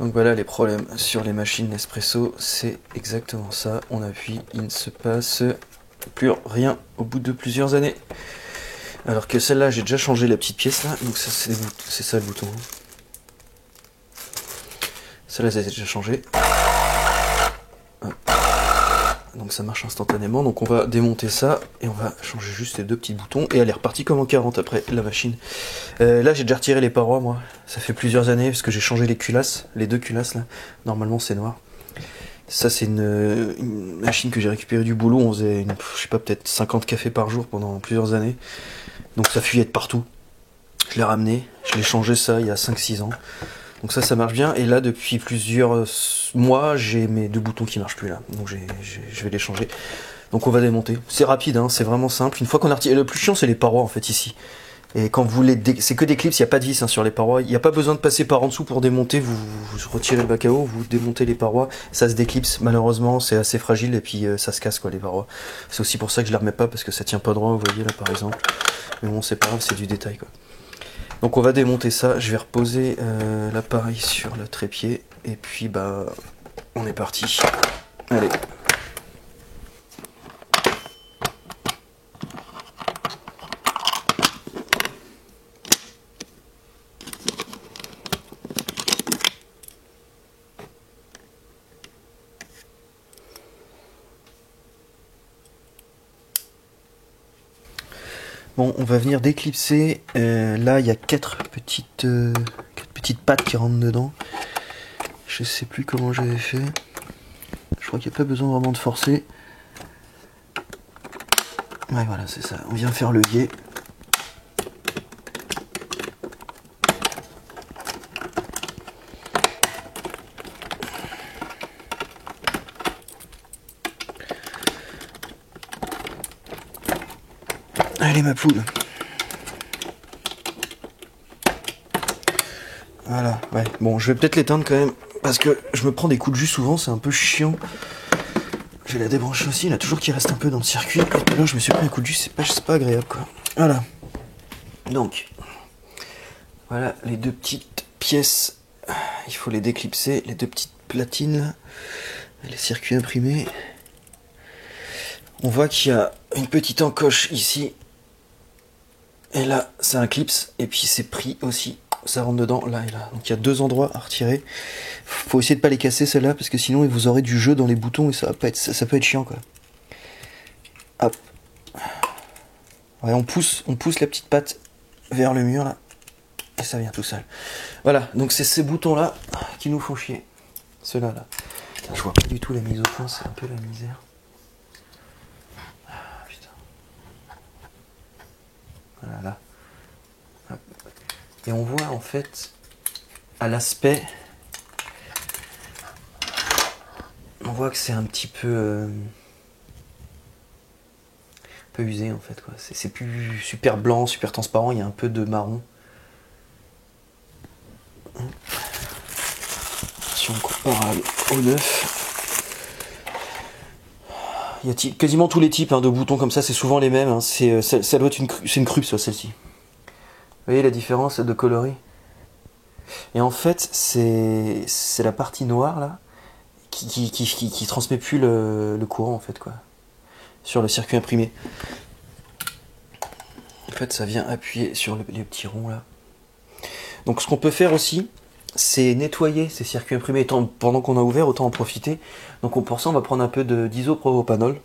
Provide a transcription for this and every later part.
Donc voilà les problèmes sur les machines Nespresso, c'est exactement ça. On appuie, il ne se passe plus rien au bout de plusieurs années. Alors que celle-là, j'ai déjà changé la petite pièce là, donc ça c'est ça le bouton. Celle-là, ça s'est déjà changé. Donc ça marche instantanément, donc on va démonter ça et on va changer juste les deux petits boutons et elle est repartie comme en 40 après la machine. Là j'ai déjà retiré les parois moi, ça fait plusieurs années parce que j'ai changé les culasses, les deux culasses là, normalement c'est noir. Ça c'est une machine que j'ai récupérée du boulot, on faisait je sais pas peut-être 50 cafés par jour pendant plusieurs années, donc ça fuyait de partout. Je l'ai ramené, je l'ai changé ça il y a 5-6 ans. Donc ça marche bien, et là depuis plusieurs mois j'ai mes deux boutons qui marchent plus là, donc je vais les changer. Donc on va démonter, c'est rapide, hein, c'est vraiment simple. Une fois qu'on a retiré, le plus chiant c'est les parois en fait ici. Et quand vous les c'est que des clips, il n'y a pas de vis hein, sur les parois, il n'y a pas besoin de passer par en dessous pour démonter, vous retirez le bac à eau, vous démontez les parois, ça se déclipse, malheureusement c'est assez fragile et puis ça se casse quoi les parois. C'est aussi pour ça que je les remets pas parce que ça tient pas droit, vous voyez là par exemple. Mais bon c'est pas grave, c'est du détail quoi. Donc on va démonter ça, je vais reposer l'appareil sur le trépied et puis bah on est parti. Allez. Bon, on va venir déclipser. Là, il y a quatre petites pattes qui rentrent dedans. Je sais plus comment j'avais fait. Je crois qu'il n'y a pas besoin vraiment de forcer. Ouais, voilà, c'est ça. On vient faire le guet. Allez ma poule. Voilà, ouais. Bon, je vais peut-être l'éteindre quand même, parce que je me prends des coups de jus souvent, c'est un peu chiant. Je vais la débrancher aussi, il y en a toujours qui reste un peu dans le circuit. Et puis là, je me suis pris un coup de jus, c'est pas agréable quoi. Voilà. Donc, voilà les deux petites pièces. Il faut les déclipser, les deux petites platines là. Les circuits imprimés. On voit qu'il y a une petite encoche ici. Et là, c'est un clips, et puis c'est pris aussi, ça rentre dedans, là et là. Donc il y a deux endroits à retirer. Faut essayer de pas les casser celles-là, parce que sinon vous aurez du jeu dans les boutons et ça va pas être, ça peut être chiant quoi. Hop. Ouais, on pousse la petite patte vers le mur là, et ça vient tout seul. Voilà, donc c'est ces boutons-là qui nous font chier. Ceux-là là. Je vois pas du tout la mise au point, c'est un peu la misère. Voilà, là. Hop. Et on voit en fait à l'aspect, on voit que c'est un petit peu usé en fait quoi. C'est plus super blanc, super transparent, il y a un peu de marron. Si on compare au neuf, il y a quasiment tous les types de boutons comme ça, c'est souvent les mêmes. Hein. Ça doit être une Krups celle-ci. Vous voyez la différence de coloris? Et en fait, c'est la partie noire là qui transmet plus le courant en fait quoi. Sur le circuit imprimé. En fait, ça vient appuyer sur les petits ronds là. Donc ce qu'on peut faire aussi, c'est nettoyer ces circuits imprimés. Pendant qu'on a ouvert, autant en profiter. Donc pour ça, on va prendre un peu d'isopropanol.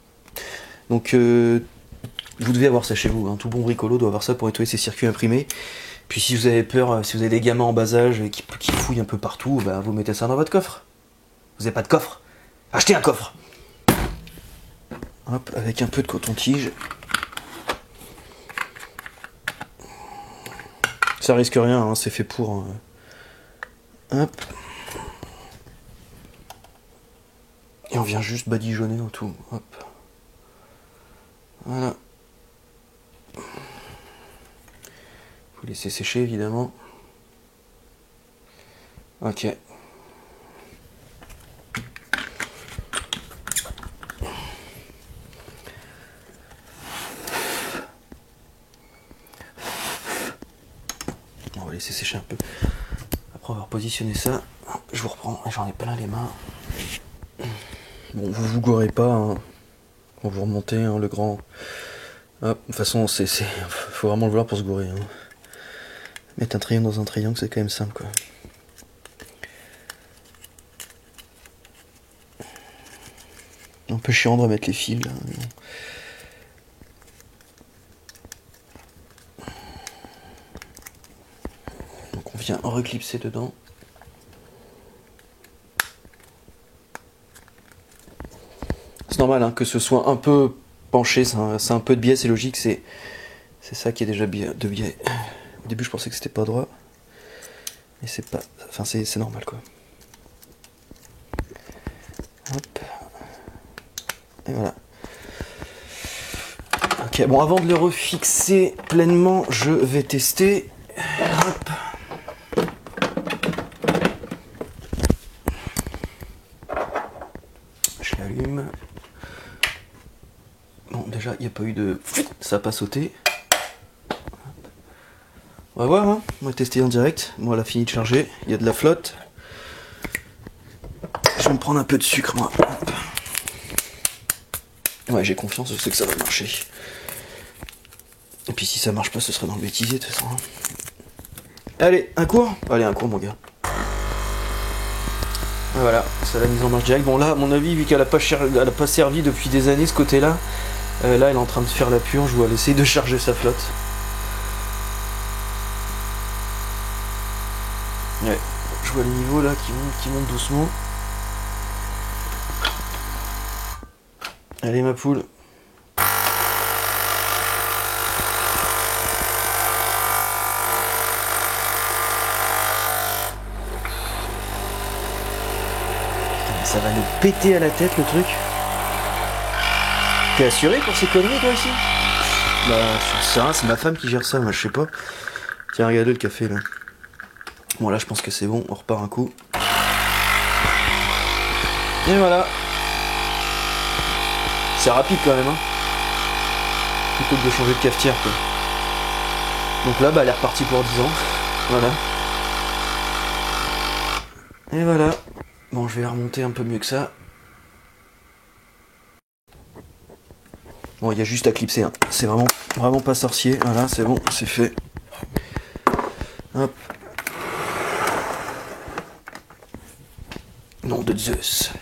Donc vous devez avoir ça chez vous. Hein. Tout bon bricolo doit avoir ça pour nettoyer ses circuits imprimés. Puis si vous avez peur, si vous avez des gamins en bas âge qui fouillent un peu partout, bah, vous mettez ça dans votre coffre. Vous n'avez pas de coffre? Achetez un coffre. Hop, avec un peu de coton-tige. Ça risque rien, hein, c'est fait pour. Hop. Et on vient juste badigeonner dans tout. Hop. Voilà. Faut laisser sécher évidemment. Ok. On va laisser sécher un peu. Après on va repositionner ça. je vous reprends, j'en ai plein les mains. Bon, vous vous gourrez pas, hein. Quand vous remontez, hein, le grand... Hop, de toute façon, faut vraiment le vouloir pour se gourer. Hein. Mettre un triangle dans un triangle, c'est quand même simple, quoi. Un peu chiant de remettre les fils, là. Donc on vient reclipser dedans. C'est normal hein, que ce soit un peu penché, c'est un peu de biais, c'est logique, c'est ça qui est déjà de biais. Au début je pensais que c'était pas droit, mais c'est pas, enfin c'est normal quoi. Hop. Et voilà. Ok, bon avant de le refixer pleinement, je vais tester. Hop. Je l'allume. Bon, déjà, il n'y a pas eu de... Ça n'a pas sauté. On va voir, hein. On va tester en direct. Moi, elle a fini de charger. Il y a de la flotte. Je vais me prendre un peu de sucre, moi. Ouais, j'ai confiance, je sais que ça va marcher. Et puis si ça marche pas, ce sera dans le bêtisier, de toute façon. Allez, un cours. Allez, un cours, mon gars. Voilà, ça l'a mise en marche direct. Bon, là, à mon avis, vu qu'elle a pas servi depuis des années, ce côté-là, là, elle est en train de faire la purge ou elle essaye de charger sa flotte. Ouais, je vois le niveau là qui monte doucement. Allez ma poule. Ça va nous péter à la tête le truc. T'es assuré pour ces conneries toi ici? Bah c'est ma femme qui gère ça, moi je sais pas. Tiens regardez le café là. Bon là je pense que c'est bon, on repart un coup. Et voilà. C'est rapide quand même hein. Plutôt que de changer de cafetière quoi. Donc là bah elle est repartie pour 10 ans. Voilà. Et voilà. Bon je vais la remonter un peu mieux que ça. Bon il y a juste à clipser hein. C'est vraiment pas sorcier. Voilà c'est bon, c'est fait. Hop. Nom de Zeus.